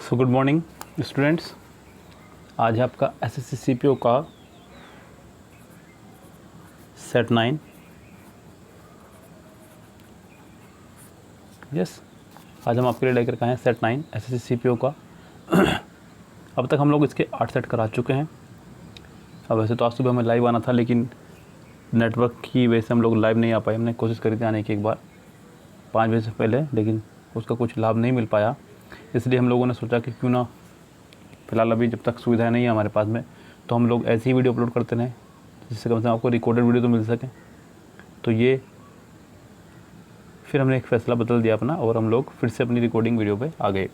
So good morning students. आज है आपका एसएससी सीपीओ का सेट 9। यस, आज हम आपके लिए लेकर के आए हैं सेट 9 एसएससी सीपीओ का। अब तक हम लोग इसके 8 सेट करा चुके हैं। अब वैसे तो आज सुबह हमें लाइव आना था, लेकिन नेटवर्क की वजह से हम लोग लाइव नहीं आ पाए। हमने कोशिश करी थी आने की एक बार 5 बजे से पहले, लेकिन उसका कुछ लाभ नहीं मिल पाया। इसलिए हम लोगों ने सोचा कि क्यों ना फ़िलहाल अभी जब तक सुविधा नहीं है हमारे पास में, तो हम लोग ऐसी ही वीडियो अपलोड करते रहें जिससे कम से कम आपको रिकॉर्डेड वीडियो तो मिल सके। तो ये फिर हमने एक फ़ैसला बदल दिया अपना, और हम लोग फिर से अपनी रिकॉर्डिंग वीडियो पे आ गए।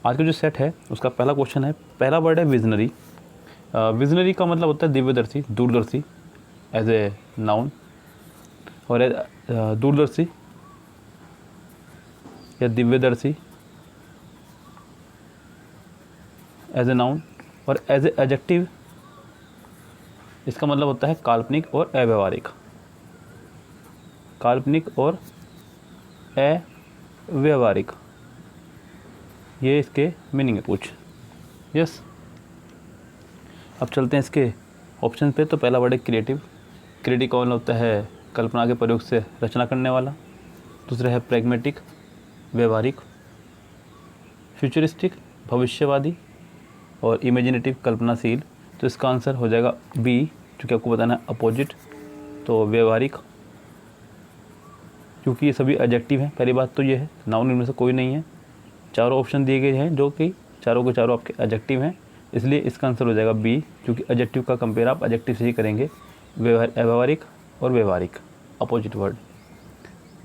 आज का जो सेट है उसका पहला क्वेश्चन है, पहला वर्ड है विजनरी। विजनरी का मतलब होता है दिव्यदर्शी, दूरदर्शी एज ए नाउन, और दूरदर्शी या दिव्यदर्शी एज ए नाउन, और एज ए एडजेक्टिव इसका मतलब होता है काल्पनिक और अव्यवहारिक। काल्पनिक और अव्यवहारिक, ये इसके मीनिंग है कुछ। यस, अब चलते हैं इसके ऑप्शन पे। तो पहला वर्ड है क्रिएटिव। क्रिएटिव का मतलब होता है कल्पना के प्रयोग से रचना करने वाला। दूसरा है प्रैग्मेटिक, व्यवहारिक। फ्यूचरिस्टिक, भविष्यवादी। और इमेजिनेटिव, कल्पनाशील। तो इसका आंसर हो जाएगा बी, क्योंकि आपको बताना है अपोजिट। तो व्यवहारिक, क्योंकि ये सभी एडजेक्टिव हैं। पहली बात तो ये है, नाउन इनमें से कोई नहीं है। चारों ऑप्शन दिए गए हैं जो कि चारों के चारों आपके एडजेक्टिव हैं, इसलिए इसका आंसर हो जाएगा बी, क्योंकि एडजेक्टिव का कंपेयर आप एडजेक्टिव से ही करेंगे। व्यवहारिक और व्यवहारिक, अपोजिट वर्ड।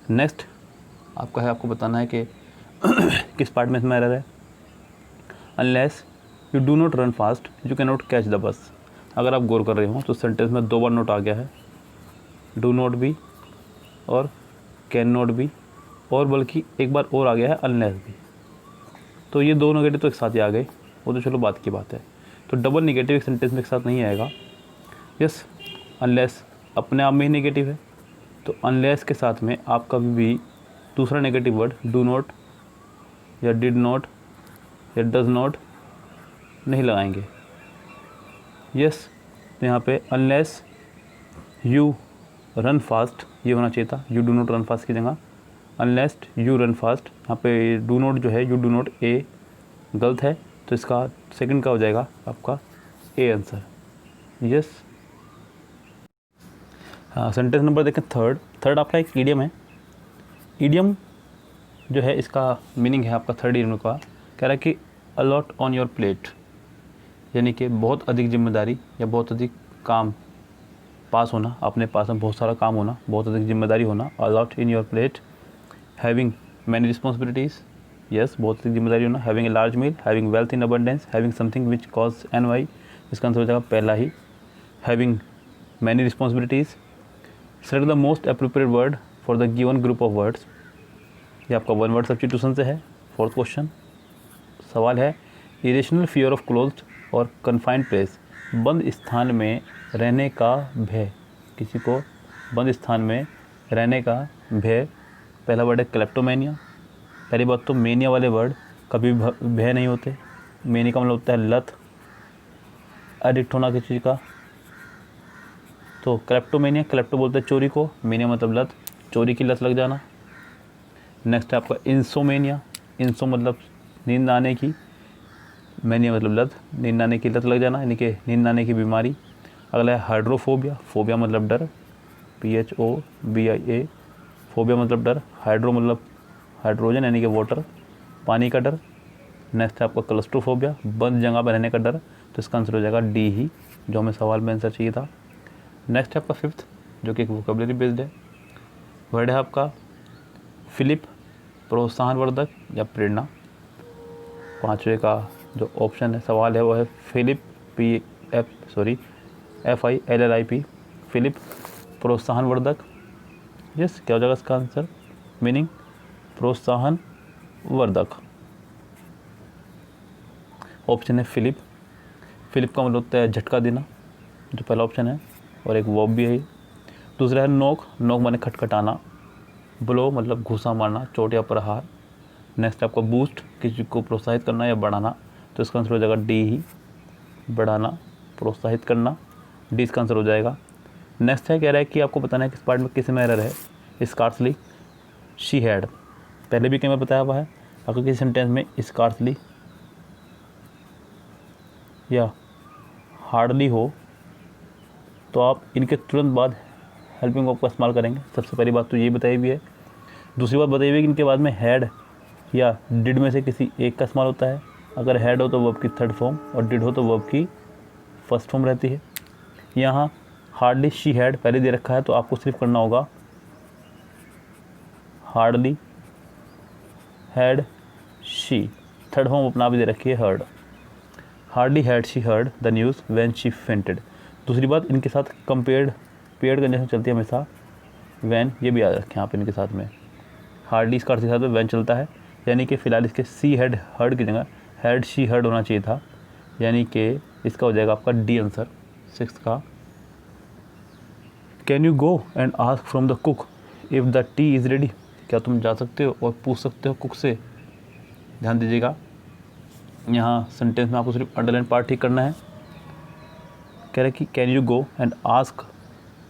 नेक्स्ट आपका है, आपको बताना है कि किस पार्ट में इसमें एरर है। Unless you do not run fast you can not catch the bus. अगर आप गौर कर रहे हो तो सेंटेंस में 2 बार नोट आ गया है, डू नॉट भी और कैन नॉट भी, और बल्कि एक बार और आ गया है अनलेस भी। तो ये 2 नेगेटिव तो एक साथ ही आ गए, वो तो चलो बात की बात है। तो डबल नेगेटिव एक सेंटेंस में एक साथ नहीं आएगा। यस, अनलेस अपने आप में ही नेगेटिव है, तो अनलेस के साथ में आप कभी भी दूसरा नेगेटिव वर्ड डू नॉट या डिड नॉट या डज नॉट नहीं लगाएंगे। यस, तो यहाँ पे अनलेस यू रन फास्ट ये होना चाहिए था, you do not run fast की जगह अनलेस यू रन फास्ट। यहाँ पे डू नॉट जो है, यू डू नॉट ए गलत है, तो इसका सेकंड का हो जाएगा आपका ए आंसर। यस, हाँ, सेंटेंस नंबर देखें थर्ड आपका एक ईडियम है। ईडियम जो है इसका मीनिंग है आपका थर्ड ईडियम का, कह रहा है कि अलॉट ऑन योर प्लेट, यानी कि बहुत अधिक जिम्मेदारी या बहुत अधिक काम पास होना, अपने पास में बहुत सारा काम होना, बहुत अधिक जिम्मेदारी होना। A lot in your plate, having many responsibilities, yes बहुत अधिक जिम्मेदारी होना। Having a large meal, having wealth in abundance, having something which cause envy, इसका आंसर हो जाएगा पहला ही, having many responsibilities. Select the most appropriate word for the given group of words, ये आपका 1 वर्ड सब्स्टिट्यूशन से है। Fourth question सवाल है, इरेशनल फियर ऑफ क्लोज्ड और कन्फाइंड प्लेस, बंद स्थान में रहने का भय, किसी को बंद स्थान में रहने का भय। पहला वर्ड है क्लेप्टोमेनिया। पहली बात तो मेनिया वाले वर्ड कभी भय नहीं होते। मेनिया का मतलब होता है लत, एडिक्ट होना किसी चीज़ का। तो क्लेप्टोमेनिया, क्लेप्टो बोलते हैं चोरी को, मेनिया मतलब लत, चोरी की लत लग जाना। नेक्स्ट है आपका इंसोमेनिया। इंसो मतलब नींद आने की, मैनिया मतलब लत, नींद आने की लत लग जाना, यानी कि नींद आने की बीमारी। अगला है हाइड्रोफोबिया। फोबिया मतलब डर, PHOBIA, फोबिया मतलब डर। हाइड्रो मतलब हाइड्रोजन यानी कि वाटर, पानी का डर। नेक्स्ट है आपका क्लस्ट्रोफोबिया, बंद जगह पर रहने का डर, तो इसका आंसर हो जाएगा डी ही, जो हमें सवाल में आंसर चाहिए था। नेक्स्ट है आपका फिफ्थ, जो कि एक वोकेबलरी बेस्ड है। वर्ड है आपका फिलिप, प्रोत्साहनवर्धक या प्रेरणा। पाँचवें का जो ऑप्शन है सवाल है वो है फिलिप, FILLIP, फिलिप प्रोत्साहनवर्धक। यस, क्या हो जाएगा इसका आंसर, मीनिंग प्रोत्साहनवर्धक। ऑप्शन है फिलिप। फिलिप का मतलब होता है झटका देना, जो पहला ऑप्शन है, और एक वर्ब भी है। दूसरा है नोक, नोक माने खटखटाना। ब्लो मतलब घूसा मारना, चोट या प्रहार। नेक्स्ट आपका बूस्ट, किसी चीज़ को प्रोत्साहित करना या बढ़ाना, तो इसका आंसर हो जाएगा डी ही, बढ़ाना, प्रोत्साहित करना, डी इसका आंसर हो जाएगा। नेक्स्ट है, कह रहा है कि आपको बताना है किस पार्ट में किस में एरर है। स्कार्सली, शी हैड, पहले भी कई बार बताया हुआ है, अगर किसी सेंटेंस में स्कार्सली या हार्डली हो तो आप इनके तुरंत बाद हेल्पिंग वर्ब का इस्तेमाल करेंगे। सबसे पहली बात तो ये बताई हुई है। दूसरी बात बताई हुई है कि इनके बाद में हैड या डिड में से किसी एक का इस्तेमाल होता है। अगर हैड हो तो वर्ब की थर्ड फॉर्म और डिड हो तो वर्ब की फर्स्ट फॉर्म रहती है। यहाँ हार्डली शी हैड पहले दे रखा है, तो आपको सिर्फ करना होगा hardly had she, third form अपना भी दे रखी है heard. Hardly had she heard the news when she fainted. दूसरी बात, इनके साथ कंपेयर्ड पेयर्ड कंजंक्शन चलती है हमेशा, वैन, ये भी याद रखें आप इनके साथ में। हार्डली इसका अर्थ के साथ में वैन चलता है, यानी कि फ़िलहाल इसके सी हैड हर्ड की जगह हैड शी हर्ड होना चाहिए था, यानी कि इसका हो जाएगा आपका डी आंसर 6 का। Can you go and ask from the cook if the T is ready, क्या तुम जा सकते हो और पूछ सकते हो कुक से। ध्यान दीजिएगा, यहाँ सेंटेंस में आपको सिर्फ अंडरलाइन पार्ट ठीक करना है। कह रहे हैं कि can you go and ask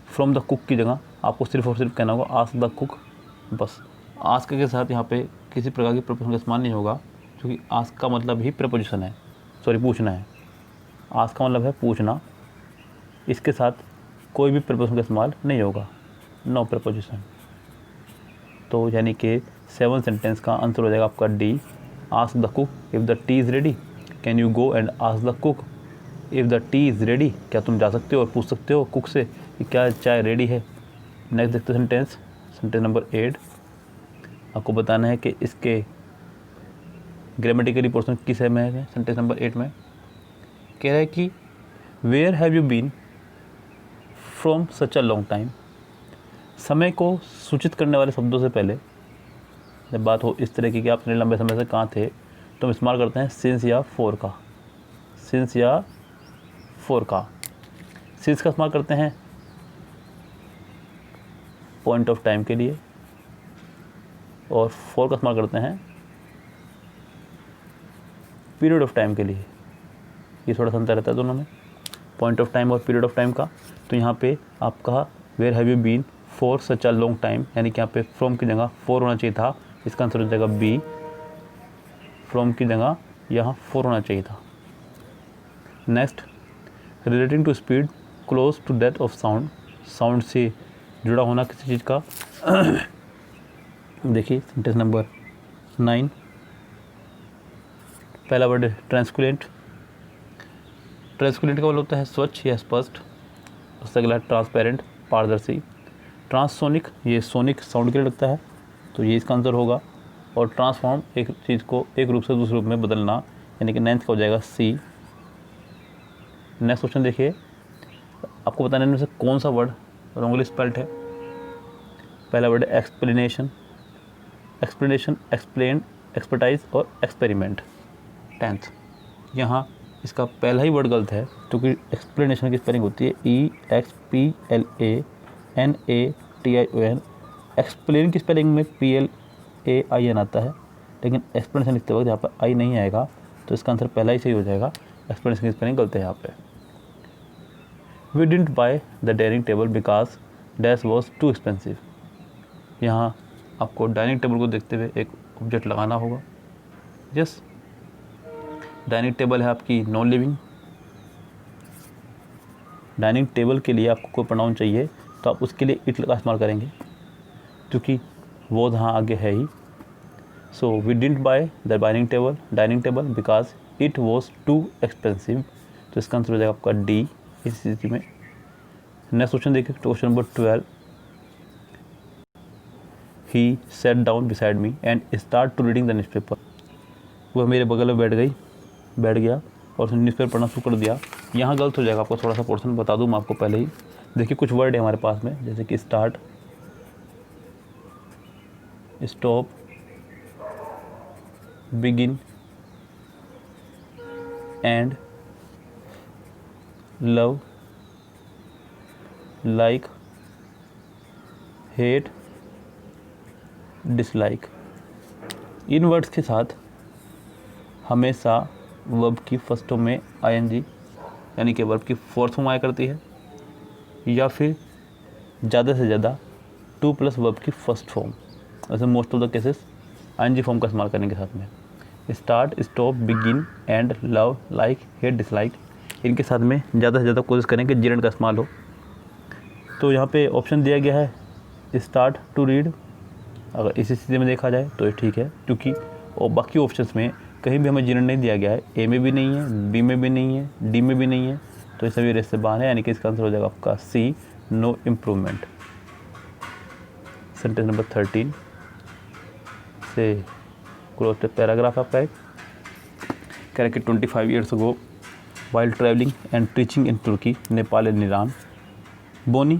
from the cook की जगह आपको सिर्फ और सिर्फ कहना होगा आस्क द कुक, बस। आस्क के साथ यहाँ पे किसी प्रकार की प्रपोजिशन का इस्तेमाल नहीं होगा, क्योंकि आस्क का मतलब ही प्रपोजिशन है, सॉरी पूछना है। आस्क का मतलब है पूछना, इसके साथ कोई भी प्रपोजिशन का इस्तेमाल नहीं होगा, नो प्रपोजिशन। तो यानी कि 7 सेंटेंस का आंसर हो जाएगा आपका D, ask the cook if the T is ready. Can you go and ask the cook if the T is ready, क्या तुम जा सकते हो और पूछ सकते हो कुक से कि क्या चाय रेडी है। नेक्स्ट देखते सेंटेंस, सेंटेंस नंबर 8। आपको बताना है कि इसके ग्रामेटिकली पोर्शन किस है में है। सेंटेंस नंबर 8 में कह रहा है कि where have you been from such a long time. समय को सूचित करने वाले शब्दों से पहले जब बात हो इस तरह की कि आप इतने लंबे समय से कहाँ थे, तो हम इस्तेमाल करते हैं सिंस या फॉर का। सिंस या फॉर का, सिंस का इस्तेमाल करते हैं पॉइंट ऑफ टाइम के लिए, और फॉर का इस्तेमाल करते हैं पीरियड ऑफ टाइम के लिए। ये थोड़ा सा अंतर रहता है दोनों में, पॉइंट ऑफ टाइम और पीरियड ऑफ टाइम का। तो यहाँ पे आपका where have you been for such a long time, यानी कि यहाँ पे फ्रॉम की जगह फॉर होना चाहिए था, इसका आंसर हो जाएगा बी, फ्रॉम की जगह यहाँ फॉर होना चाहिए था। Next, relating to speed close to death of sound, sound से जुड़ा होना किसी चीज़ का। देखिए सेंटेंस नंबर 9, पहला वर्ड है ट्रांसकुलेंट। ट्रांसकुलेंट का मतलब होता है स्वच्छ या स्पष्ट। उससे अगला है ट्रांसपेरेंट, पारदर्शी। ट्रांससोनिक, ये सोनिक साउंड के लिए लगता है, तो ये इसका आंसर होगा। और ट्रांसफॉर्म, एक चीज़ को एक रूप से दूसरे रूप में बदलना, यानी कि 9th का हो जाएगा सी। नेक्स्ट क्वेश्चन देखिए, आपको बताने में से कौन सा वर्ड रॉन्गली स्पेल्ड है। पहला वर्ड है एक्सप्लेनेशन। एक्सप्लेनेशन, एक्सप्लेन, एक्सपर्टाइज और एक्सपेरिमेंट। 10th, यहाँ इसका पहला ही वर्ड गलत है, क्योंकि एक्सप्लेनेशन की स्पेलिंग होती है EXPLANATION। एक्सप्लेन की स्पेलिंग में PLAIN आता है, लेकिन एक्सप्लेनेशन लिखते वक्त यहाँ पर आई नहीं आएगा, तो इसका आंसर पहला ही सही हो जाएगा। एक्सप्लेनेशन की स्पेलिंग गलत है यहाँ पे। We didn't buy the dining table because dash was too expensive. यहाँ आपको डाइनिंग टेबल को देखते हुए एक ऑब्जेक्ट लगाना होगा। यस, डाइनिंग टेबल है आपकी नॉन लिविंग। डाइनिंग टेबल के लिए आपको कोई प्रोनाउन चाहिए, तो आप उसके लिए इट का इस्तेमाल करेंगे, क्योंकि वो यहाँ आगे है ही। So we didn't buy the dining table because it was too expensive, तो इसका आंसर हो जाएगा आपका डी इस स्थिति में। नेक्स्ट क्वेश्चन देखिए, question number 12। He set down beside me and start to reading the newspaper. वह मेरे बगल में बैठ गया और उसने न्यूज़पेपर पढ़ना शुरू कर दिया। यहाँ गलत हो जाएगा, आपको थोड़ा सा पोर्शन बता दूँ मैं आपको पहले ही। देखिए कुछ वर्ड है हमारे पास में, जैसे कि start, stop, begin, and, love, like, hate, dislike. In words के साथ हमेशा वर्ब की फर्स्ट फॉर्म में ing यानी कि वर्ब की फोर्थ फॉर्म आया करती है, या फिर ज़्यादा से ज़्यादा 2 प्लस वर्ब की फर्स्ट फॉर्म। वैसे most of the cases ing form का इस्तेमाल करने के साथ में start, stop, begin, and, love, like, hate, dislike, इनके साथ में ज़्यादा से ज़्यादा कोशिश करें कि जेरेंड का इस्तेमाल हो। तो यहाँ पे ऑप्शन दिया गया है स्टार्ट टू रीड। अगर इसी स्थिति में देखा जाए तो ये ठीक है, क्योंकि और बाकी ऑप्शंस में कहीं भी हमें जेरेंड नहीं दिया गया है, ए में भी नहीं है, बी में भी नहीं है, डी में भी नहीं है, तो ये सभी रेस से बाहर है, यानी कि इसका आंसर हो जाएगा आपका सी, नो इम्प्रूवमेंट। सेंटेंस नंबर 13 से क्लोज पैराग्राफ आपका एक कह रहा कि 25 years ago while traveling and teaching in Turkey, Nepal and Iran, Boni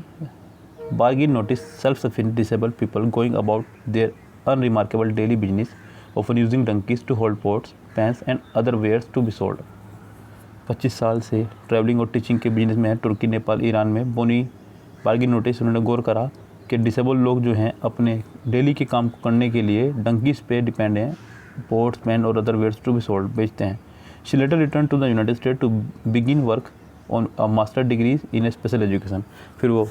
bargain noticed self-sufficient disabled people going about their unremarkable daily business, often using donkeys to hold pots, pans and other wares to be sold. 25 साल से travelling और teaching के business में है तुर्की, Nepal, Iran में। बोनी bargain notice उन्होंने गौर करा कि डिसेबल लोग जो हैं अपने डेली के काम करने के लिए डंकीज पे डिपेंड हैं, पोर्ट्स, पैन और other wares to be sold, बेचते हैं। She later return to the United State to begin work on a master degree in special education. फिर वो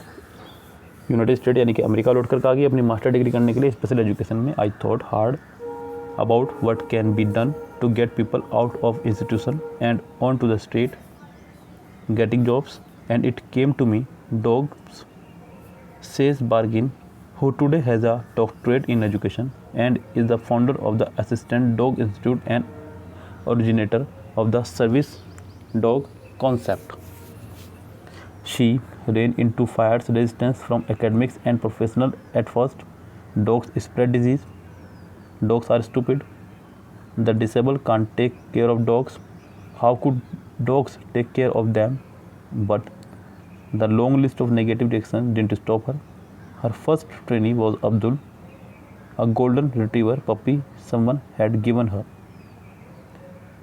यूनाइटेड स्टेट यानी कि अमेरिका लौट कर आ गई अपनी मास्टर डिग्री करने के लिए स्पेशल एजुकेशन में। I thought hard about what can be done to get people out of institution and on to the street getting jobs and it came to me dogs, says Bargain, who today has a doctorate in education and is the founder of the Assistant Dog Institute and originator of the service dog concept. She ran into fierce resistance from academics and professionals at first. Dogs spread disease. Dogs are stupid. The disabled can't take care of dogs. How could dogs take care of them? But the long list of negative reactions didn't stop her. Her first trainee was Abdul, a golden retriever puppy someone had given her.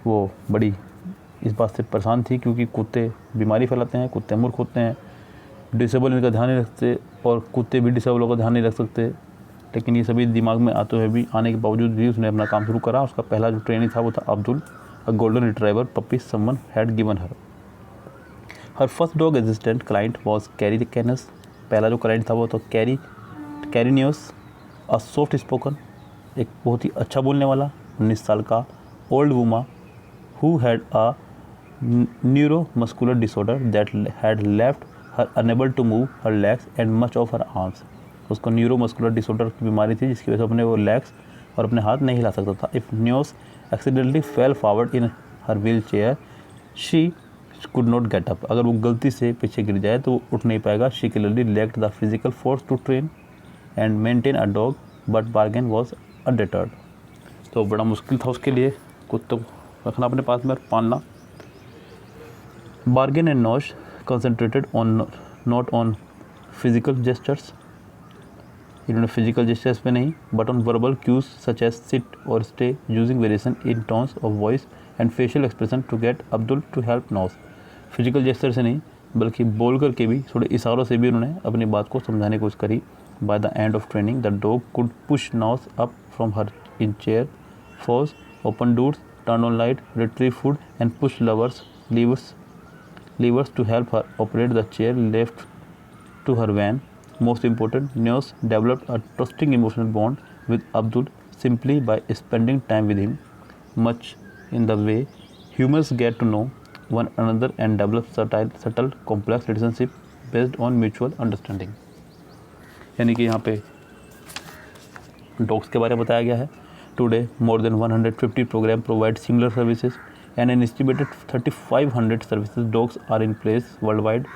वो बड़ी इस बात से परेशान थी क्योंकि कुत्ते बीमारी फैलाते हैं, कुत्ते मूर्ख होते हैं, डिसेबल इनका ध्यान नहीं रखते और कुत्ते भी डिसेबलों का ध्यान नहीं रख सकते। लेकिन ये सभी दिमाग में आते हुए भी आने के बावजूद भी उसने अपना काम शुरू करा। उसका पहला जो ट्रेनी था वो था Abdul, a golden retriever puppy someone had given her. Her first dog assistant client was carry the canis. पहला जो क्लाइंट था वो तो कैरीनियस, अ सॉफ्ट स्पोकन, एक बहुत ही अच्छा बोलने वाला 19 साल का old woman who had a neuromuscular disorder that had left her unable to move her legs and much of her arms. उसको न्यूरोमस्कुलर डिसऑर्डर की बीमारी थी जिसकी वजह से अपने वो लेग्स और अपने हाथ नहीं हिला सकता था। If news accidentally fail forward in her wheel chair she could not get up। अगर वो गलती से पीछे गिर जाए तो वो उठ नहीं पाएगा। She clearly lacked the physical force to train and maintain a dog, but Bargain was undeterred। तो बड़ा मुश्किल था उसके लिए कुत्तों को रखना अपने पास में और पालना। Bargain and Nosh concentrated on not on physical gestures, इन्होंने physical gestures पे नहीं, but on verbal cues such as sit or stay, using variation in tones of voice and facial expression to get Abdul to help Nosh। Physical gesture से नहीं बल्कि बोल करके भी थोड़े इशारों से भी उन्होंने अपनी बात को समझाने की कोशिश करी। Bye the end of training the dog could push Nos up from her in chair, force open doors, turn on light, retrieve food and push levers to help her operate the chair left to her van। Most important, Neos developed a trusting emotional bond with Abdul simply by spending time with him, much in the way humans get to know one another and develop subtle complex relationship based on mutual understanding। यानी कि यहाँ पे dogs के बारे में बताया गया है। Today more than 150 programme provide similar services and an estimated 3500 services dogs are in place worldwide।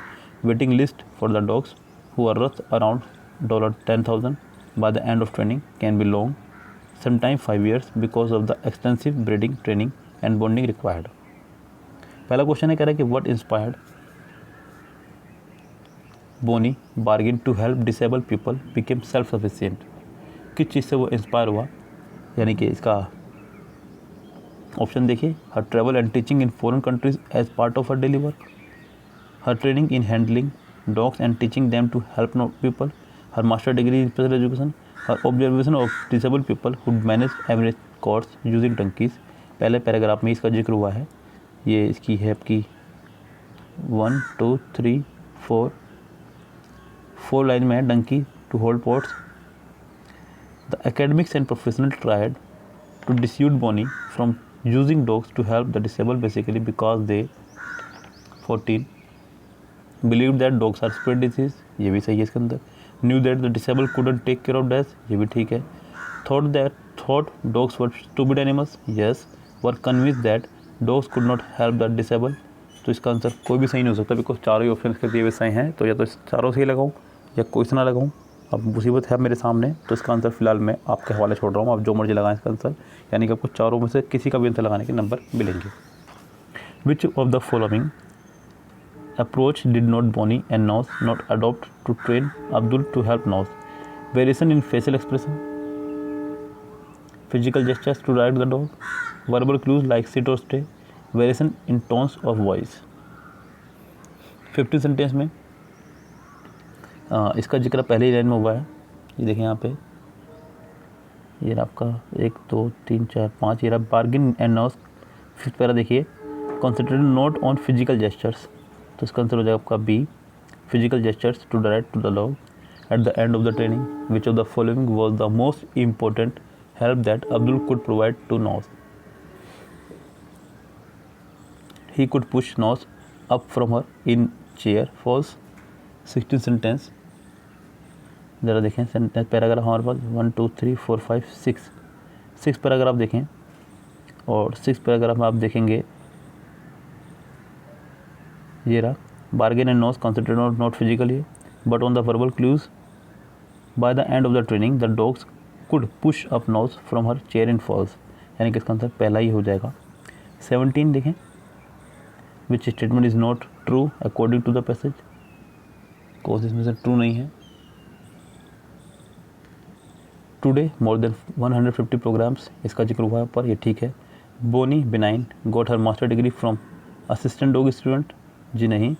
Waiting list for the dogs who are worth around $10,000 by the end of training can be long, sometimes 5 years, because of the extensive breeding, training and bonding required। पहला question है कह रहा है कि what inspired Boni Bargain to help disabled people become self-sufficient। किस चीज़ से वो inspire हुआ, यानी कि इसका ऑप्शन देखिए। Her travel and teaching in foreign countries as part of her daily work, her training in handling dogs and teaching them to help people, her master degree in special education, her observation of disable people who'd manage escorts using donkeys. पहले paragraph में इसका जिक्र हुआ है। ये इसकी है आपकी 1 2 3 4 लाइन में है, donkey to hold ports. The academics and professional tried to dissuade Bonnie from using dogs to help the disable basically because they 14 believe that dogs are spread disease, ये भी सही है इसके अंदर। Knew that the disabled couldn't take care of death, ये भी ठीक है। Thought dogs were stupid animals, yes. Were convince that dogs could not help the disabled, तो इसका आंसर कोई भी सही नहीं हो सकता बिकॉज चारों ही ऑप्शन के दिए हुए सही हैं। तो या तो चारों सही लगाऊँ या कोई से ना लगाऊँ, अब मुसीबत है मेरे सामने। तो इसका आंसर फिलहाल मैं आपके हवाले छोड़ रहा हूँ, आप जो मर्जी लगाएं इसका आंसर, यानी कि आपको चारों में से किसी का भी आंसर लगाने के नंबर मिलेंगे। विच of the following approach did not Bonnie and Nos not adopt to train Abdul to help Nos? Variation in facial expression, physical gestures to direct the dog, verbal clues like sit or stay, variation in tones of voice। 50 sentence में इसका जिक्र पहले ही line में हुआ है। ये देखें यहाँ पे, ये आपका 1 2 3 4 5, ये रहा Bergin and Nos. Fifth para देखिए, concentrate not on physical gestures, तो इसका आंसर हो जाएगा आपका B, physical gestures to direct to the dog at the end of the training. Which of the following was the most important help that Abdul could provide to Nos? He could push Nos up from her wheelchair, falls. 16 sentence ज़रा देखें, sentence paragraph हमारे पास 1 2 3 4 5 6 paragraph देखें, और 6 paragraph में आप देखेंगे ये रहा, Bargain and nose concentrate not physically but on the verbal clues. By the end of the training the dogs could push up nose from her chair in falls, यानी कि इसका आंसर पहला ही हो जाएगा। 17 देखें, which statement is not true according to the passage, कौन इसमें से ट्रू नहीं है। टुडे मोर देन 150 प्रोग्राम्स, इसका जिक्र हुआ है पर ये ठीक है। Bonnie Bergin got her master degree from assistant dog student, जी नहीं,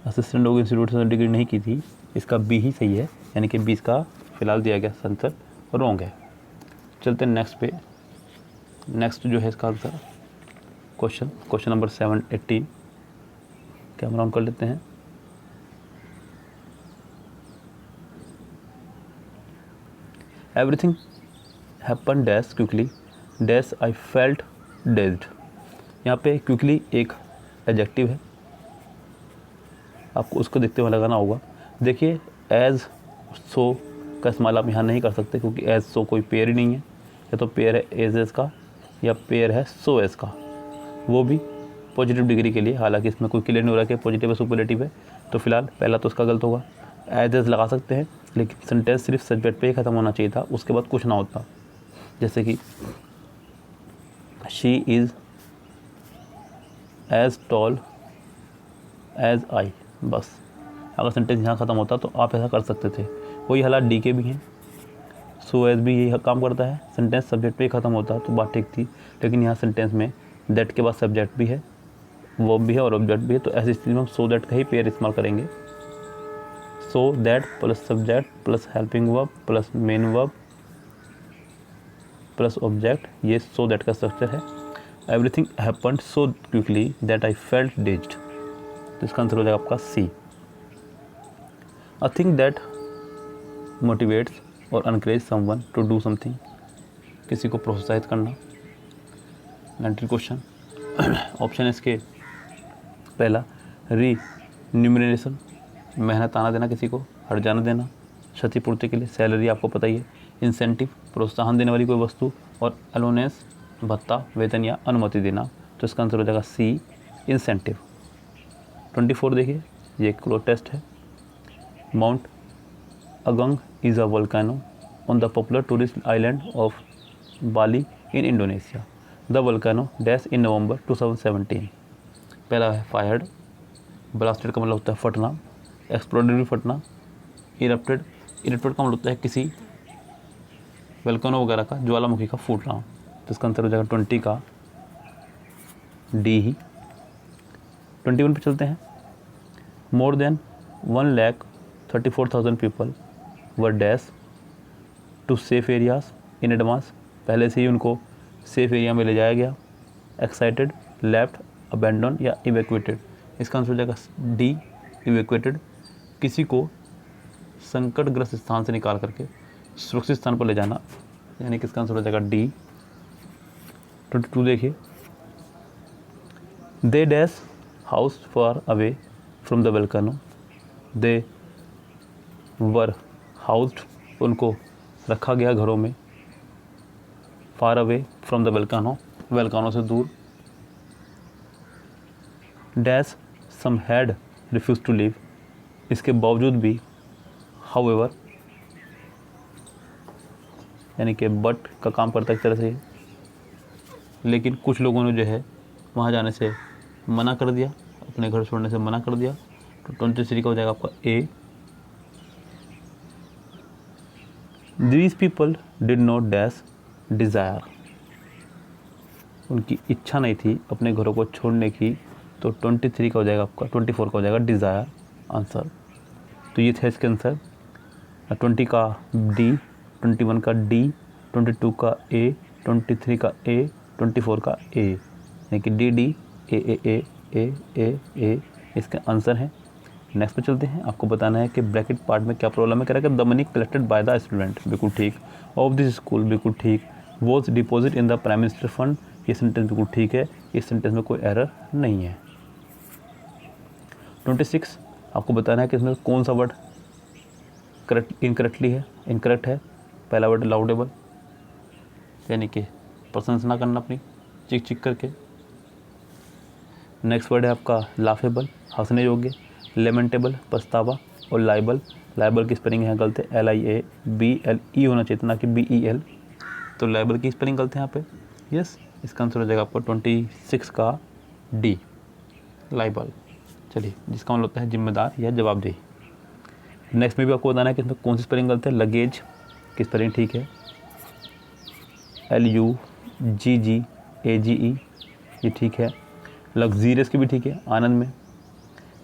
असिस्टेंट डॉग इंस्टीट्यूट से डिग्री नहीं की थी, इसका बी ही सही है, यानी कि 20 का फिलहाल दिया गया आंसर रॉन्ग है। चलते हैं नेक्स्ट पे। नेक्स्ट जो है इसका answer question number 18, camera on कर लेते हैं। Everything happen dash quickly dash I felt dazed, यहाँ पे क्विकली एक एडजेक्टिव है, आपको उसको देखते हुए लगाना होगा। देखिए एज सो का इस्तेमाल आप यहाँ नहीं कर सकते क्योंकि एज सो कोई पेयर ही नहीं है, या तो पेयर है एज का या पेयर है सो एज का, वो भी पॉजिटिव डिग्री के लिए। हालांकि इसमें कोई क्लियर नहीं हो रहा कि पॉजिटिव है सुपरलेटिव है, तो फिलहाल पहला तो उसका गलत होगा। एज लगा सकते हैं लेकिन सेंटेंस सिर्फ सब्जेक्ट पे ही ख़त्म होना चाहिए था, उसके बाद कुछ ना होता। जैसे कि she is as tall as I, बस अगर सेंटेंस यहाँ ख़त्म होता तो आप ऐसा कर सकते थे। वही हालात डी के भी हैं, सो एज भी यही काम करता है, सेंटेंस सब्जेक्ट पे ही ख़त्म होता तो बात ठीक थी। लेकिन यहाँ सेंटेंस में दैट के बाद सब्जेक्ट भी है, वर्ब भी है और ऑब्जेक्ट भी है, तो ऐसी स्थिति में हम सो दैट का ही पेयर इस्तेमाल करेंगे। So that plus subject plus helping verb plus main verb plus object, ये सो दैट का स्ट्रक्चर है। Everything happened so quickly that I felt dazed, तो इसका आंसर हो जाएगा आपका C. A thing that motivates और encourage someone to do something, किसी को प्रोत्साहित करना। 19 क्वेश्चन ऑप्शन है इसके, पहला रीन्यूमरेशन, मेहनत आना देना, किसी को हट जाना देना, क्षतिपूर्ति के लिए, सैलरी आपको पता ही है, इंसेंटिव प्रोत्साहन देने वाली कोई वस्तु, और अलोनेंस भत्ता वेतन या अनुमति देना, तो इसका आंसर हो जाएगा सी इंसेंटिव। 24 देखिए, ये एक क्लो टेस्ट है। Mount Agung is a volcano on the popular tourist island of Bali in Indonesia. The volcano dash in November 2017। पहला है फायर्ड, ब्लास्टेड का मतलब होता है फटना, एक्सप्लोडेड भी फटना, इरप्टेड का मतलब होता है किसी वोल्केनो वगैरह का ज्वालामुखी का फूटना, तो इसका आंसर हो जाएगा 20 का डी ही। 21 पे चलते हैं। More than 1,34,000 people were dash to safe areas in advance, पहले से ही उनको सेफ एरिया में ले जाया गया, एक्साइटेड, लेफ्ट, अबेंडन या इवैक्यूएटेड। इसका आंसर हो जाएगा डी, इवैक्यूएटेड। किसी को संकटग्रस्त स्थान से निकाल करके सुरक्षित स्थान पर ले जाना, यानी कि इसका आंसर हो जाएगा डी। 22 देखिए, they dash house far away from the volcano, they were housed, उनको रखा गया घरों में, far away from the volcano, volcano से दूर, dash some had refuse to leave, इसके बावजूद भी, हाउएवर, यानी कि बट का काम करता है एक तरह से, लेकिन कुछ लोगों ने जो है वहाँ जाने से मना कर दिया, अपने घर छोड़ने से मना कर दिया। तो 23 का हो जाएगा आपका A. These people did not dash desire, उनकी इच्छा नहीं थी अपने घरों को छोड़ने की। तो 23 का हो जाएगा आपका, 24 का हो जाएगा डिज़ायर आंसर। तो ये थे इसके आंसर। 20 का डी, 21 का डी, 22 का ए, 23 का ए, 24 का ए, यानी कि डी डी ए ए ए ए ए ए इसके आंसर हैं। नेक्स्ट पे चलते हैं। आपको बताना है कि ब्रैकेट पार्ट में क्या प्रॉब्लम है। कह रहा है कि the money collected by the student, बिल्कुल ठीक। ऑफ दिस स्कूल, बिल्कुल ठीक। Was deposit in the prime minister fund, ये सेंटेंस बिल्कुल ठीक है, इस सेंटेंस में कोई एरर नहीं है। 26 आपको बताना है कि इसमें कौन सा वर्ड करेक्ट इनकरेक्टली है, इनकरेक्ट है। पहला वर्ड लाउडेबल, यानी कि प्रशंसा ना करना अपनी चिक चिक करके। नेक्स्ट वर्ड है आपका लाफेबल, हंसने योग्य। लेमेंटेबल, पछतावा। और लाइबल, लाइबल की स्पेलिंग है गलत है, LIABLE होना चाहिए ना कि BEL। तो लाइबल की स्पेलिंग गलत है यहाँ पे, यस। इसका आंसर हो जाएगा आपको 26 का डी, लाइबल। चलिए, जिसका मतलब होता है जिम्मेदार या जवाबदेही। नेक्स्ट में भी आपको बताना है कि इसमें कौन सी स्पेलिंग गलत है। लगेज की स्पेलिंग ठीक है, LUGGAGE, ये ठीक है। लग्जीरियस की भी ठीक है, आनंद में।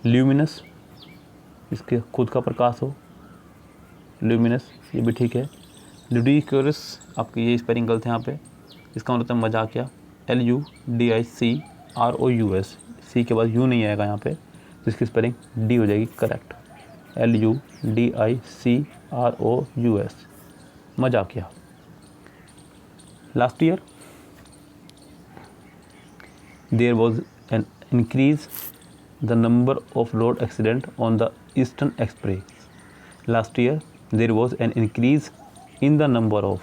ल्यूमिनस, इसके खुद का प्रकाश हो, ल्यूमिनस, ये भी ठीक है। लुडिक्यूरस, आपकी ये स्पेलिंग गलत है यहाँ पे, इसका मतलब है मजाकिया, LUDICROUS, सी के बाद यू नहीं आएगा यहाँ पे, जिसकी स्पेलिंग डी हो जाएगी करेक्ट, LUDICROUS, मजाकिया। Last year there was an increase the number of road accident on the Eastern Express. Last year there was an increase in the number of,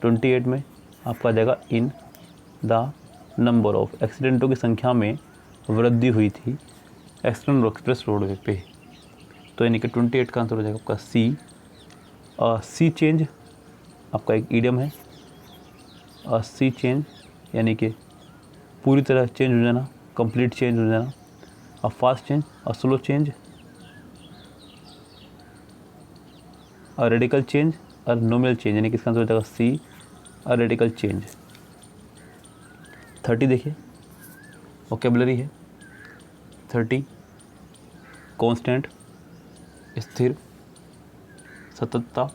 28 में आपका आ जाएगा in the number of, एक्सीडेंटों की संख्या में वृद्धि हुई थी ईस्टर्न एक्सप्रेस रोडवे पे। तो यानी कि 28 का आंसर हो जाएगा आपका सी। सी चेंज आपका एक ईडियम है, सी चेंज यानी कि पूरी तरह चेंज हो जाना, कंप्लीट चेंज हो जाना। A fast change, a slow change, a radical change, a nominal change, यानी कि इसका आंसर हो जाएगा सी, अ रेडिकल चेंज। 30 देखिए, वोकेबलरी है। 30 कांस्टेंट, स्थिर, सततता।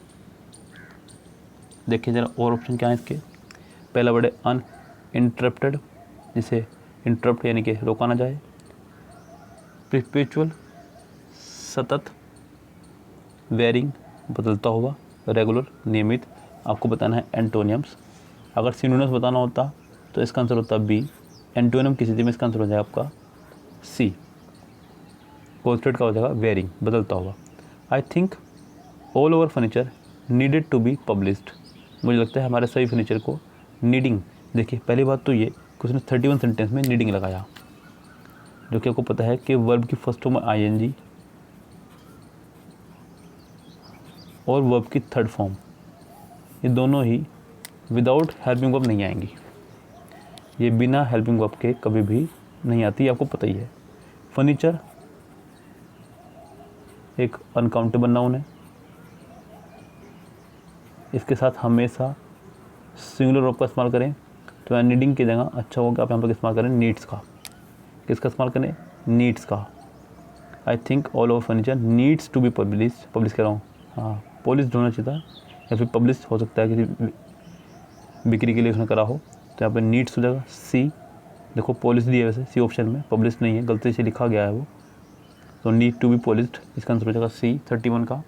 देखिए जरा और ऑप्शन क्या है इसके। पहला वर्ड है अनइंटरप्टेड, जिसे इंटरप्ट यानी कि रोका ना जाए। परपेचुअल, सतत। वेरिंग, बदलता हुआ। रेगुलर, नियमित। आपको बताना है एंटोनियम्स। अगर सिनोनिम्स बताना होता तो इसका आंसर होता बी, एंटोनियम की स्थिति में इसका आंसर हो जाएगा आपका सी। कॉन्स्टेंट का हो जाएगा वेरिंग, बदलता हुआ। I think all over furniture needed to be published, मुझे लगता है हमारे सभी फर्नीचर को नीडिंग। देखिए पहली बात तो ये कि उसने 31 सेंटेंस में नीडिंग लगाया, जो कि आपको पता है कि वर्ब की फर्स्ट फॉर्म ING और वर्ब की थर्ड फॉर्म, ये दोनों ही विदाउट हेल्पिंग वर्ब नहीं आएंगी। ये बिना हेल्पिंग वर्ब के कभी भी नहीं आती, आपको पता ही है। फर्नीचर एक अनकाउंटेबल नाउन है, इसके साथ हमेशा सिंगुलर वर्ब का इस्तेमाल करें। तो यहाँ नीडिंग की जगह अच्छा होगा आप यहाँ पर इस्तेमाल करें नीड्स का। किसका इस्तेमाल करें? नीड्स का। I think all over furniture needs to be publish कह रहा हूँ, हाँ पॉलिश होना चाहिए था, या फिर पब्लिश हो सकता है किसी बिक्री के लिए उसने करा हो। तो यहाँ पे नीड्स हो जाएगा सी, देखो पॉलिश दिया है वैसे सी ऑप्शन में, पब्लिश नहीं है, गलती से लिखा गया है वो, तो नीड टू बी पॉलिश्ड, इसका आंसर हो जाएगा सी 31 का।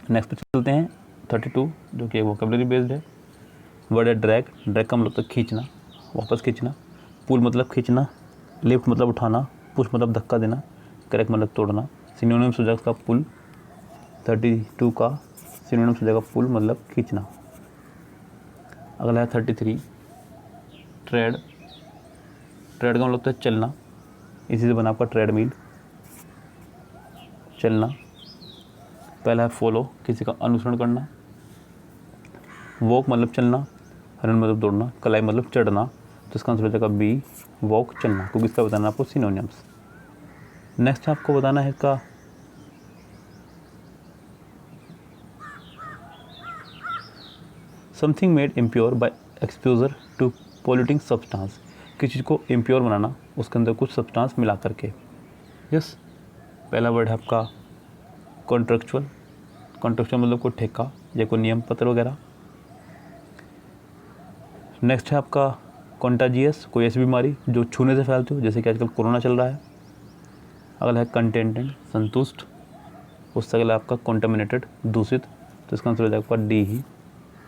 नेक्स्ट पे चलते हैं 32 जो कि वोकेबलरी बेस्ड है। वर्ड है ड्रैग, ड्रैग का मतलब तो खींचना, वापस खींचना, पुल मतलब खींचना, लिफ्ट मतलब उठाना, पुश मतलब धक्का देना, क्रैक मतलब तोड़ना। सिनोनिम्स हो जाएगा उसका पुल, 32 का सिनोनिम्स हो जाएगा पुल मतलब खींचना। अगला है 33 ट्रेड, ट्रेड का मतलब तो है चलना, इसी से बना आपका ट्रेडमिल, चलना। पहला है फॉलो, किसी का अनुसरण करना। वॉक मतलब चलना, रन मतलब दौड़ना, क्लाइंब मतलब चढ़ना, तो इसका आंसर हो जाएगा बी वॉक चलना, क्योंकि इसका बताना आपको सिनोनिम्स। नेक्स्ट आपको बताना है इसका something made impure by exposure to polluting substance, किसी चीज़ को इम्प्योर बनाना उसके अंदर कुछ सब्सटेंस मिला करके। यस, पहला वर्ड है आपका कॉन्ट्रेक्चुअल, कॉन्ट्रेक्चुअल मतलब कोई ठेका या कोई नियम पत्र वगैरह। नेक्स्ट है आपका कॉन्टाजियस, कोई ऐसी बीमारी जो छूने से फैलती हो, जैसे कि आजकल कोरोना चल रहा है। अगला है कंटेंटेड, संतुष्ट। उससे अगला आपका कॉन्टामिनेटेड, दूषित, तो इसका आंसर हो जाएगा आपका डी ही,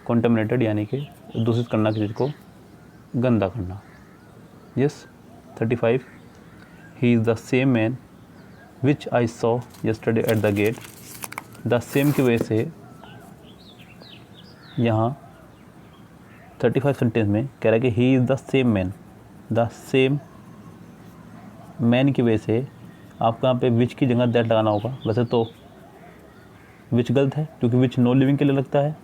कॉन्टामिनेटेड यानी कि दूषित करना, किसी चीज़ को गंदा करना। Yes 35 he is the same man which I saw yesterday at the gate, the same की वजह से यहाँ 35 सेंटेंस में कह रहा है कि ही is the same man, the same man की वजह से आपको यहाँ पे विच की जगह दैट लगाना होगा। वैसे तो विच गलत है क्योंकि विच नो लिविंग के लिए लगता है,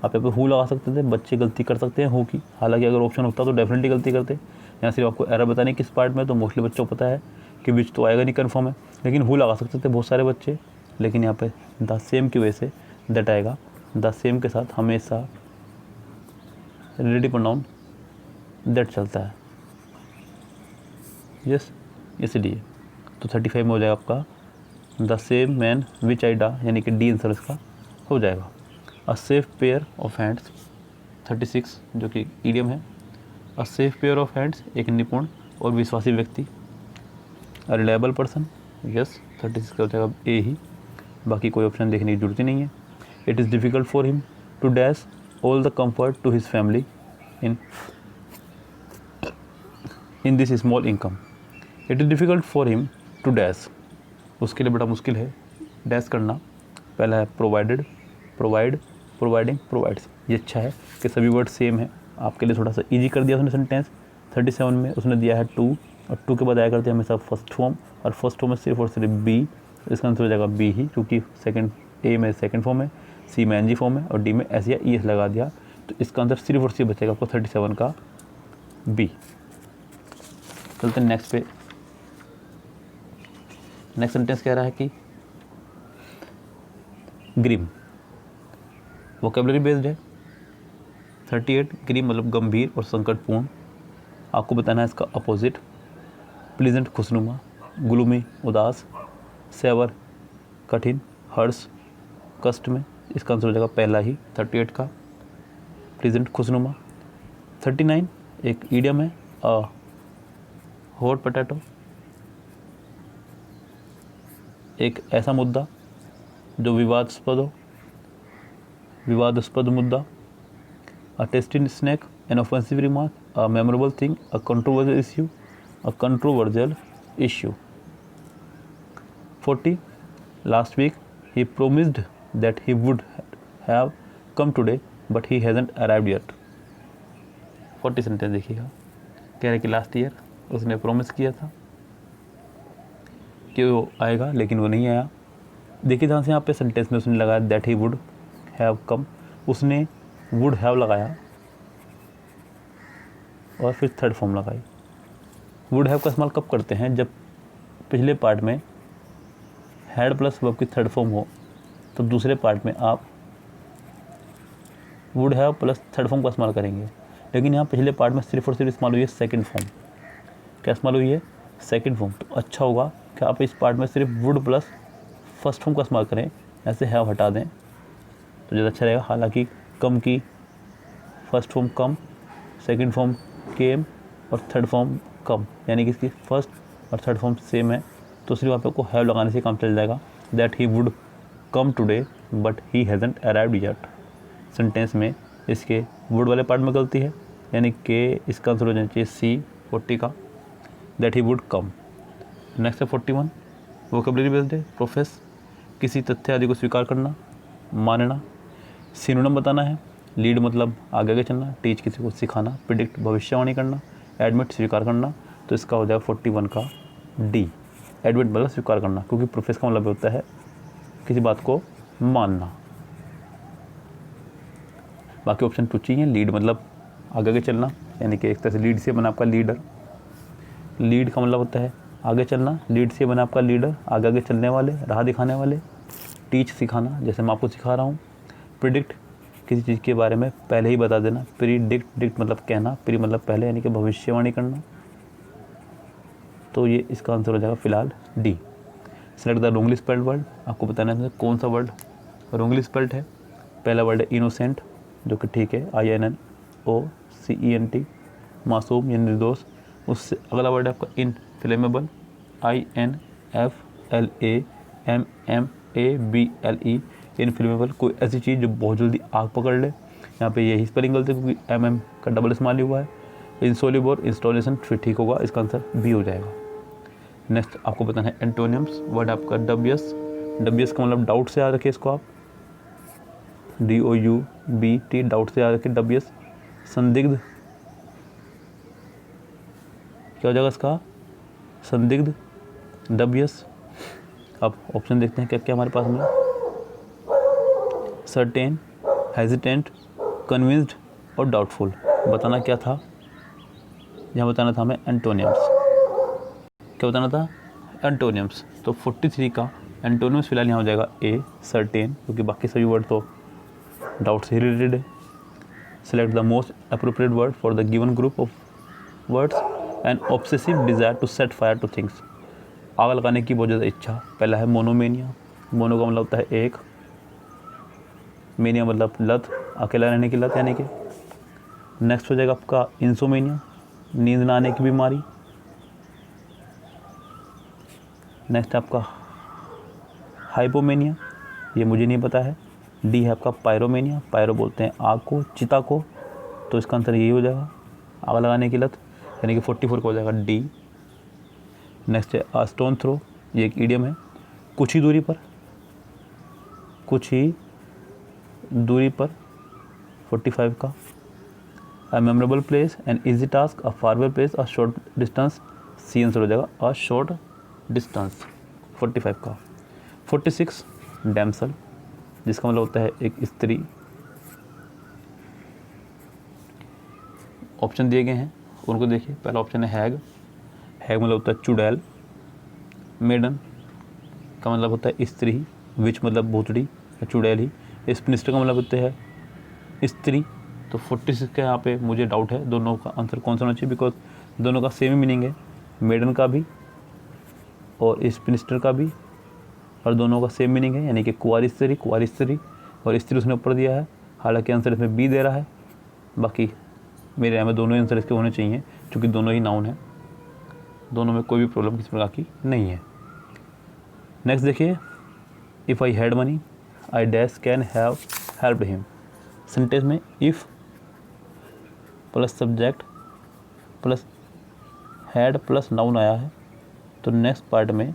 आप यहाँ पे हु लगा सकते थे, बच्चे गलती कर सकते हैं हु की, हालांकि अगर ऑप्शन होता तो डेफिनेटली गलती करते। यहाँ सिर्फ आपको एरर बताने किस पार्ट में, तो मोस्टली बच्चों को पता है कि विच तो आएगा नहीं कन्फर्म है, लेकिन हु लगा सकते थे बहुत सारे बच्चे, लेकिन यहाँ पे द सेम की वजह से दैट आएगा। द सेम के साथ हमेशा रिलेटिव प्रोनाउन दैट चलता है। यस, इसलिए तो 35 में हो जाएगा आपका द सेम मैन विच आई डा, यानी कि डी आंसर इसका हो जाएगा। A safe pair of hands 36 जो कि ईडियम है। A safe pair of hands एक निपुण और विश्वासी व्यक्ति। अ रिलायबल पर्सन, यस 36 का हो जाएगा ए ही, बाकी कोई ऑप्शन देखने की जरूरत ही नहीं है। It is difficult for him to dash all the comfort to his family in this small income. It is difficult for him to dash, उसके लिए बड़ा मुश्किल है डैश करना। पहला है प्रोवाइडेड, प्रोवाइड, प्रोवाइडिंग, प्रोवाइड्स। ये अच्छा है कि सभी वर्ड सेम है, आपके लिए थोड़ा सा इजी कर दिया उसने सेंटेंस। 37 में उसने दिया है टू, और टू के बाद आया करते हैं हमेशा फर्स्ट फॉर्म, और फर्स्ट फॉर्म में सिर्फ और सिर्फ बी, इसका आंसर हो जाएगा बी ही, क्योंकि सेकंड ए में सेकंड फॉर्म है, सी में एन जी फॉर्म है, और डी में एस या ई एस लगा दिया, तो इसका आंसर सिर्फ और सिर्फ बचेगा आपको 37 का बी। चलते हैं नेक्स्ट पे। नेक्स्ट सेंटेंस कह रहा है कि ग्रीम, वोकेबलरी बेस्ड है। 38 ग्रीम मतलब गंभीर और संकटपूर्ण, आपको बताना है इसका अपोजिट। प्लीजेंट खुशनुमा, ग्लूमी उदास, सेवर कठिन, हर्ष कष्ट में, इसका आंसर हो जाएगा पहला ही 38 का प्लीजेंट खुशनुमा। 39 एक ईडियम है, अ हॉट पोटैटो, एक ऐसा मुद्दा जो विवादास्पद हो, विवादास्पद मुद्दा। A tasty snack, an offensive remark, a memorable thing, a controversial issue, a controversial issue. 40 last week he promised that he would have come today but he hasn't arrived yet. 40 sentence देखिएगा, कह रहे कि last year उसने promise किया था कि वो आएगा लेकिन वो नहीं आया। देखिए ध्यान से यहाँ पे सेंटेंस में उसने लगाया दैट ही वुड हैव कम, उसने वुड हैव लगाया और फिर थर्ड फॉर्म लगाई। वुड हैव का इस्तेमाल कब करते हैं, जब पिछले पार्ट में हैड प्लस वर्ब की थर्ड फॉर्म हो, तो दूसरे पार्ट में आप would have plus third form का इस्तेमाल करेंगे। लेकिन यहाँ पिछले पार्ट में सिर्फ और सिर्फ इस्तेमाल हुई है सेकंड फॉर्म। क्या इस्तेमाल हुई है, सेकंड फॉर्म। तो अच्छा होगा कि आप इस पार्ट में सिर्फ वुड प्लस फर्स्ट फॉर्म का इस्तेमाल करें, ऐसे हैव हटा दें तो ज़्यादा अच्छा रहेगा। हालांकि कम की फर्स्ट फॉर्म कम, सेकंड फॉर्म केम और थर्ड फॉर्म कम, यानी कि इसकी फर्स्ट और थर्ड फॉर्म सेम है, तो सिर्फ आप को हैव लगाने से काम चल जाएगा। That he would come today but he hasn't arrived yet. Sentence में इसके वुड वाले पार्ट में गलती है, यानी कि इसका आंसर हो जाना चाहिए सी 40 का, that he would come. Next है 41, वोकेबलरी बेस्ड है। प्रोफेस, किसी तथ्य आदि को स्वीकार करना, मानना। सिनोनिम बताना है। लीड मतलब आगे आगे चलना, टीच किसी को सिखाना, प्रिडिक्ट भविष्यवाणी करना, एडमिट स्वीकार करना। तो इसका हो जाएगा 41 का डी, एडमिट मतलब स्वीकार करना, क्योंकि प्रोफेस का मतलब होता है किसी बात को मानना। बाकी ऑप्शन टू चाहिए। लीड मतलब आगे आगे चलना, यानी कि एक तरह से लीड से बना आपका लीडर। लीड का मतलब होता है आगे चलना, लीड से बना आपका लीडर, आगे आगे चलने वाले, राह दिखाने वाले। टीच सिखाना, जैसे मैं आपको सिखा रहा हूँ। प्रिडिक्ट किसी चीज़ के बारे में पहले ही बता देना। प्रीडिक्ट मतलब कहना, प्री मतलब पहले, यानी कि भविष्यवाणी करना। तो ये इसका आंसर हो जाएगा फिलहाल D. Select the Rongli spelled word, आपको बताना है कौन सा वर्ड रोंगली स्पेल्ड है। पहला वर्ड है इनोसेंट, जो कि ठीक है, INNOCENT, मासूम या निर्दोष। उससे अगला वर्ड है आपका इनफ्लेमेबल, INFLAMMABLE, इनफ्लेमेबल, कोई ऐसी चीज़ जो बहुत जल्दी आग पकड़ ले। यहाँ पे यही स्पेलिंग गलती है, क्योंकि MM का डबल इस्तेमाल हुआ है। इंसोल्यूबल, इंस्टॉलेशन फिर ठीक होगा, इसका आंसर बी हो जाएगा। नेक्स्ट आपको बताना है एंटोनियम्स। वर्ड आपका डब्बियस। डब्बियस का मतलब डाउट से याद रखिए इसको आप, DOUBT, डाउट से याद रखिए डब्बियस। संदिग्ध, क्या हो जाएगा इसका, संदिग्ध, डब्बियस। अब ऑप्शन देखते हैं क्या क्या हमारे पास में। सर्टेन, हेजिटेंट, कन्विंस्ड और डाउटफुल। बताना क्या था, यहाँ बताना था हमें एंटोनियम्स। क्या बताना था, एंटोनियम्स। तो 43 का एंटोनियम्स फिलहाल यहाँ हो जाएगा ए, सर्टेन, क्योंकि बाकी सभी वर्ड तो डाउट से ही रिलेटेड है। Select the most appropriate word for the given group of words. And obsessive desire to set fire to things, आग लगाने की बहुत ज़्यादा इच्छा। पहला है मोनोमेनिया, मोनो का मतलब होता है एक, मेनिया मतलब लत, अकेला रहने की लत, यानी कि। नेक्स्ट हो जाएगा आपका इंसोमेनिया, नींद ना आने की बीमारी। नेक्स्ट आपका हाइपोमेनिया, ये मुझे नहीं पता है। डी है आपका पायरोमेनिया, पायरो बोलते हैं आग को, चिता को, तो इसका आंसर यही हो जाएगा, आग लगाने की लत, यानी कि 44 का हो जाएगा डी। नेक्स्ट है अ स्टोन थ्रो, ये एक ईडियम है। कुछ ही दूरी पर, कुछ ही दूरी पर, 45 का। A memorable place, an easy task, a faraway place, a short distance. C answer हो जाएगा अ शॉर्ट डिस्टेंस, 45 का। 46 डैमसल, जिसका मतलब होता है एक स्त्री। ऑप्शन दिए गए हैं उनको देखिए। पहला ऑप्शन है हैग, हैग मतलब होता है चुड़ैल। मेडन का मतलब होता है स्त्री, विच मतलब भूतड़ी या चुड़ैल ही। स्पिनिस्टर का मतलब होता है स्त्री। तो 46 का यहाँ पे मुझे डाउट है दोनों का आंसर कौन सा होना चाहिए, बिकॉज दोनों का सेम ही मीनिंग है, मेडन का भी और स्पिनिस्टर का भी, और दोनों का सेम मीनिंग है, यानी कि कुंवारी स्त्री, कुंवारी स्त्री, और स्त्री उसने ऊपर दिया है। हालांकि आंसर इसमें बी दे रहा है, बाकी मेरे यहाँ में दोनों आंसर इसके होने चाहिए, क्योंकि दोनों ही नाउन है, दोनों में कोई भी प्रॉब्लम किसी प्रकार की नहीं है। नेक्स्ट देखिए, if I had money I dash can have helped him. Sentence में if plus subject plus had plus noun आया है, तो नेक्स्ट पार्ट में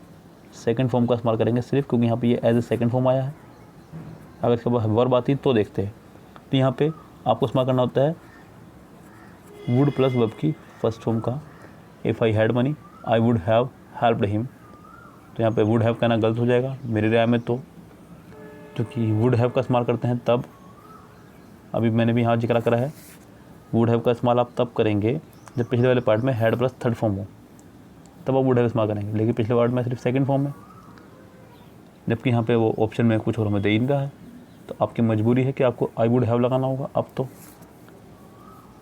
सेकंड फॉर्म का इस्तेमाल करेंगे सिर्फ, क्योंकि यहाँ पे ये एज ए सेकंड फॉर्म आया है। अगर इसके बाद वर्ब आती तो देखते हैं, तो यहाँ पे आपको इस्तेमाल करना होता है वुड प्लस वर्ब की फर्स्ट फॉर्म का। If I had money I would have helped him, तो यहाँ पे वुड हैव कहना गलत हो जाएगा मेरी राय में, तो क्योंकि वुड हैव का इस्तेमाल करते हैं तब, अभी मैंने भी यहाँ जिक्र करा है, वुड हैव का इस्तेमाल आप तब करेंगे जब पिछले वाले पार्ट में हैड प्लस थर्ड फॉर्म हो, तब आप वुड हैव इस्तेमाल करेंगे, लेकिन पिछले पार्ट में सिर्फ सेकंड फॉर्म में, जबकि यहाँ पे वो ऑप्शन में कुछ और हमें दे ही नहीं रहा है, तो आपकी मजबूरी है कि आपको आई वुड हैव लगाना होगा। अब तो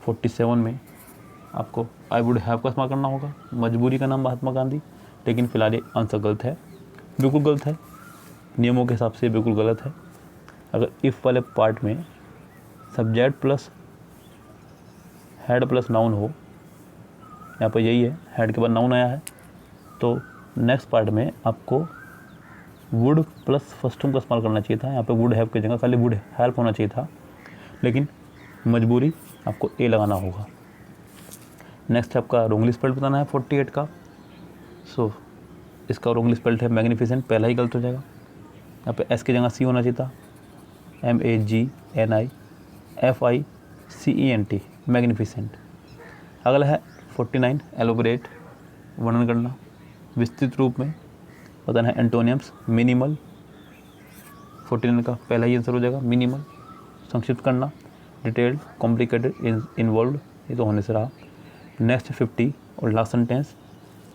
47 में आपको आई वुड हैव का इस्तेमाल करना होगा, मजबूरी का नाम महात्मा गांधी, लेकिन फिलहाल ये आंसर गलत है, बिल्कुल गलत है, नियमों के हिसाब से बिल्कुल गलत है। अगर इफ़ वाले पार्ट में subject plus had plus noun हो, यहाँ पर यही है, हैड के बाद नाउन आया है, तो नेक्स्ट पार्ट में आपको वुड प्लस फर्स्ट फॉर्म का इस्तेमाल करना चाहिए था। यहाँ पे वुड हैव की जगह खाली वुड हेल्प होना चाहिए था, लेकिन मजबूरी आपको ए लगाना होगा। नेक्स्ट आपका रोंगली स्पेल्ट बताना है 48 का। सो इसका रोंगली स्पेल्ट है मैग्निफिसेंट, पहला ही गलत हो जाएगा। यहाँ पे एस की जगह सी होना चाहिए था, MAGNIFICENT, मैग्निफिसेंट। अगला है 49 एलोबरेट, वर्णन करना विस्तृत रूप में, बताना है एंटोनियम्स। मिनिमल 49 का पहला ही आंसर हो जाएगा, मिनिमल। संक्षिप्त करना, डिटेल्ड, कॉम्प्लिकेटेड, इन्वॉल्व, ये तो होने से रहा। नेक्स्ट 50 और लास्ट सेंटेंस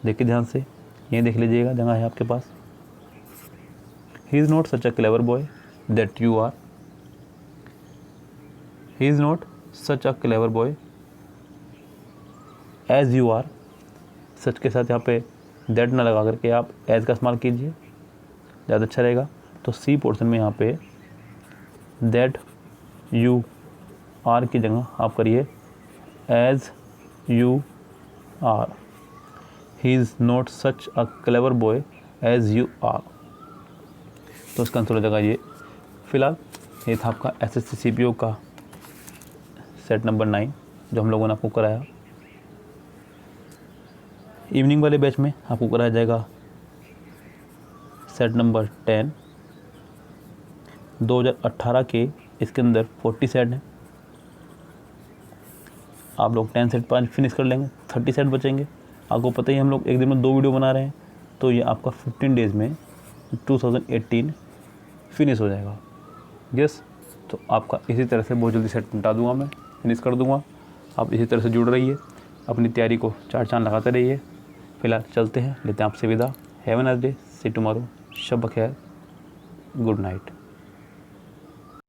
देखिए ध्यान से, ये देख लीजिएगा, जगह है आपके पास। He is not such a clever boy that you are, he is not such a clever boy as you are. Such के साथ यहाँ पे दैट ना लगा करके आप एज का इस्तेमाल कीजिए, ज़्यादा अच्छा रहेगा। तो सी पोर्शन में यहाँ पे दैट यू आर की जगह आप करिए as you are. He is not such a clever boy as you are, तो इसका आंसर हो जाएगा ये। फिलहाल ये था आपका SSC CPO का सेट नंबर 9 जो हम लोगों ने आपको कराया। इवनिंग वाले बैच में आपको कराया जाएगा सेट नंबर 10। 2018 के इसके अंदर 40 सेट हैं, आप लोग 10 सेट 5 फिनिश कर लेंगे, 30 सेट बचेंगे। आपको पता ही हम लोग एक दिन में 2 वीडियो बना रहे हैं, तो ये आपका 15 डेज़ में 2018 फिनिश हो जाएगा। यस, तो आपका इसी तरह से बहुत जल्दी सेट निपटा दूंगा, मैं फिनिश कर दूंगा। आप इसी तरह से जुड़ रहिए, अपनी तैयारी को 4 चांद लगाते रहिए। फिलहाल चलते हैं, लेते हैं आपसे विदा। Have a nice day, see tomorrow, शब बखैर, गुड नाइट।